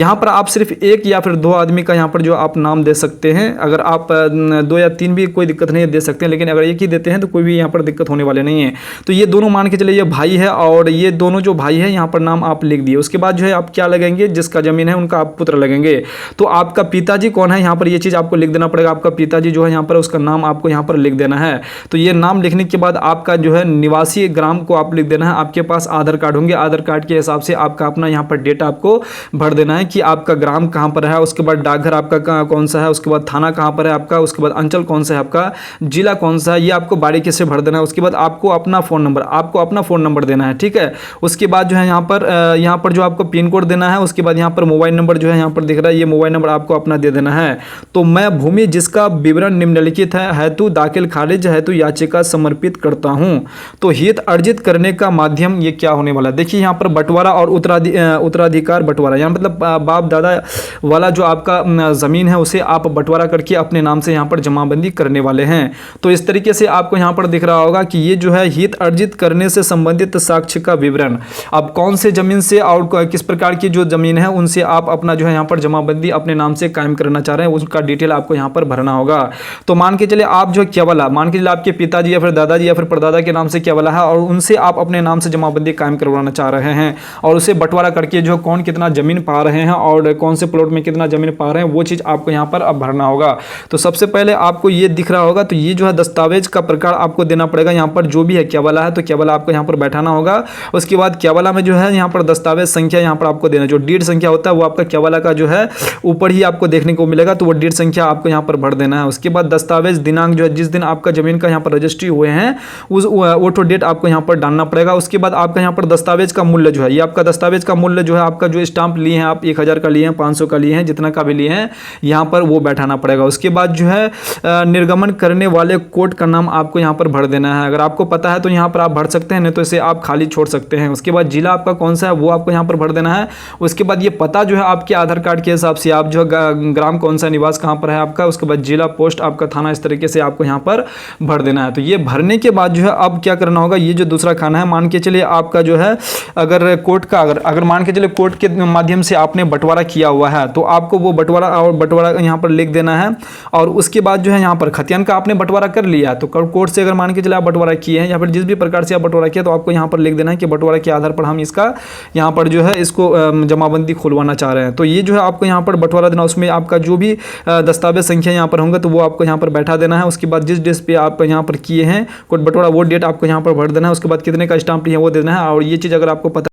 यहाँ पर आप सिर्फ एक या फिर दो आदमी का यहाँ पर जो आप नाम दे सकते हैं। अगर आप दो या तीन भी कोई दिक्कत नहीं है, दे सकते हैं, लेकिन अगर एक ही देते हैं तो कोई भी यहाँ पर दिक्कत होने वाले नहीं है। तो ये दोनों मान के चलिए ये भाई है और ये दोनों जो भाई है यहाँ पर नाम आप लिख दिए। उसके बाद जो है आप क्या लगेंगे, जिसका जमीन है उनका आप पुत्र लगेंगे। तो आपका पिताजी कौन है, यहाँ पर ये चीज़ आपको लिख देना पड़ेगा। आपका पिताजी जो है यहाँ पर उसका नाम आपको यहाँ पर लिख देना है। तो ये नाम लिखने के बाद आपका जो है निवासी ग्राम को आप लिख देना है। आपके पास आधार कार्ड होंगे, आधार कार्ड के हिसाब से आपका अपना यहाँ पर डेटा आपको भर देना है कि आपका ग्राम कहाँ पर है, उसके बाद डाकघर आपका कौन सा है, उसके बाद थाना कहाँ पर है आपका, उसके बाद अंचल कौन सा है आपका, जिला कौन सा है, ये आपको बारीकी से भर देना है। उसके बाद आपको अपना फ़ोन नंबर देना है, ठीक है। उसके बाद जो है यहाँ पर जो आपको पिन कोड देना है। उसके बाद यहाँ पर मोबाइल नंबर जो है यहाँ पर दिख रहा है, ये मोबाइल नंबर आपको अपना दे देना है। तो मैं भूमि जिसका विवरण निम्नलिखित है हेतु दाखिल खारिज हेतु याचिका समर्पित करता हूँ। तो हित अर्जित करने का माध्यम ये क्या होने वाला है, देखिए यहाँ पर बंटवारा और उत्तराधिकार बंटवारा, यहाँ मतलब बाप दादा वाला जो आपका ज़मीन है उसे आप बंटवारा करके अपने नाम से यहाँ पर जमाबंदी करने वाले हैं। तो इस तरीके से आपको यहाँ पर दिख रहा होगा कि ये जो है हित अर्जित करने से संबंधित साक्ष्य का विवरण, अब कौन से ज़मीन से और किस प्रकार की जो ज़मीन है उनसे आप अपना जो है यहाँ पर जमाबंदी अपने नाम से कायम करना चाह रहे हैं, उसका डिटेल आपको यहाँ पर भरना होगा। तो मान के चले आप जो केवला मान के चले आपके पिताजी या फिर दादाजी या फिर परदादा के नाम से केवला है और उनसे आप अपने नाम से जमाबंदी कायम करवाना चाह रहे हैं और उसे बंटवारा करके जो कौन कितना ज़मीन पा रहे हैं और कौन से प्लॉट में कितना ज़मीन पा रहे हैं वो चीज़ आपको यहाँ पर अब भरना होगा। तो सबसे पहले आपको ये दिख रहा होगा, तो ये जो है दस्तावेज का प्रकार आपको देना पड़ेगा। यहाँ पर जो भी है केवला है तो केवला आपको यहाँ पर बैठाना होगा। उसके बाद केवला में जो है यहाँ पर दस्तावेज संख्या यहाँ पर आपको देना, जो डीड संख्या होता है वो आपका केवला का जो है ऊपर ही आपको देखने को मिलेगा, तो वो डीड संख्या आपको यहाँ पर भर देना है। उसके बाद दस्तावेज दिनांक जो है जिस दिन आपका ज़मीन का यहाँ पर रजिस्ट्री हुए हैं उस ऑटो डेट आपको यहाँ पर डालना पड़ेगा। उसके बाद आपका यहाँ पर दस्तावेज का मूल्य जो है, ये आपका दस्तावेज का मूल्य जो है आपका जो स्टाम्प लिए हैं आप 1000 का लिए हैं, 500 का लिए हैं, जितना का भी लिए हैं यहाँ पर वो बैठाना पड़ेगा। उसके बाद जो है निर्गमन करने वाले कोर्ट का नाम आपको यहाँ पर भर देना है। अगर आपको पता है तो यहाँ पर आप भर सकते हैं, नहीं तो इसे आप खाली छोड़ सकते हैं। उसके बाद जिला आपका कौन सा है वो आपको यहाँ पर भर देना है। उसके बाद ये पता जो है आपके आधार कार्ड के हिसाब से आप जो ग्राम कौन सा निवास कहाँ पर है आपका, उसके बाद जिला पोस्ट आपका थाना, इस तरीके से आपको यहाँ पर भर देना है। तो ये भरने के बाद जो है अब क्या करना होगा, ये जो दूसरा खाना है मान के चलिए आपका जो है अगर कोर्ट का अगर मान के चलिए कोर्ट के माध्यम से आपने बंटवारा किया हुआ है तो आपको वो बंटवारा यहाँ पर लिख देना है। और उसके बाद जो है यहाँ पर खतियान का आपने बंटवारा कर लिया तो कोर्ट से अगर मान के चले आप बंटवारा किए हैं या फिर जिस भी प्रकार से आप बंटवारा किया तो आपको यहाँ पर लिख देना है कि बंटवारा के आधार पर हम इसका यहाँ पर जो है इसको जमाबंदी खुलवाना चाह रहे हैं। तो ये जो है आपको यहाँ पर बंटवारा देना, उसमें आपका जो भी दस्तावेज संख्या यहाँ पर होंगे तो वो आपको यहाँ पर बैठा देना है। उसके बाद जिस डेट पे आप यहाँ पर किए हैं कोर्ट बंटवारा वो डेट आपको यहाँ पर भर देना है। उसके बाद कितने का स्टाम्प लिए वो देना है। और ये चीज़ अगर आपको पता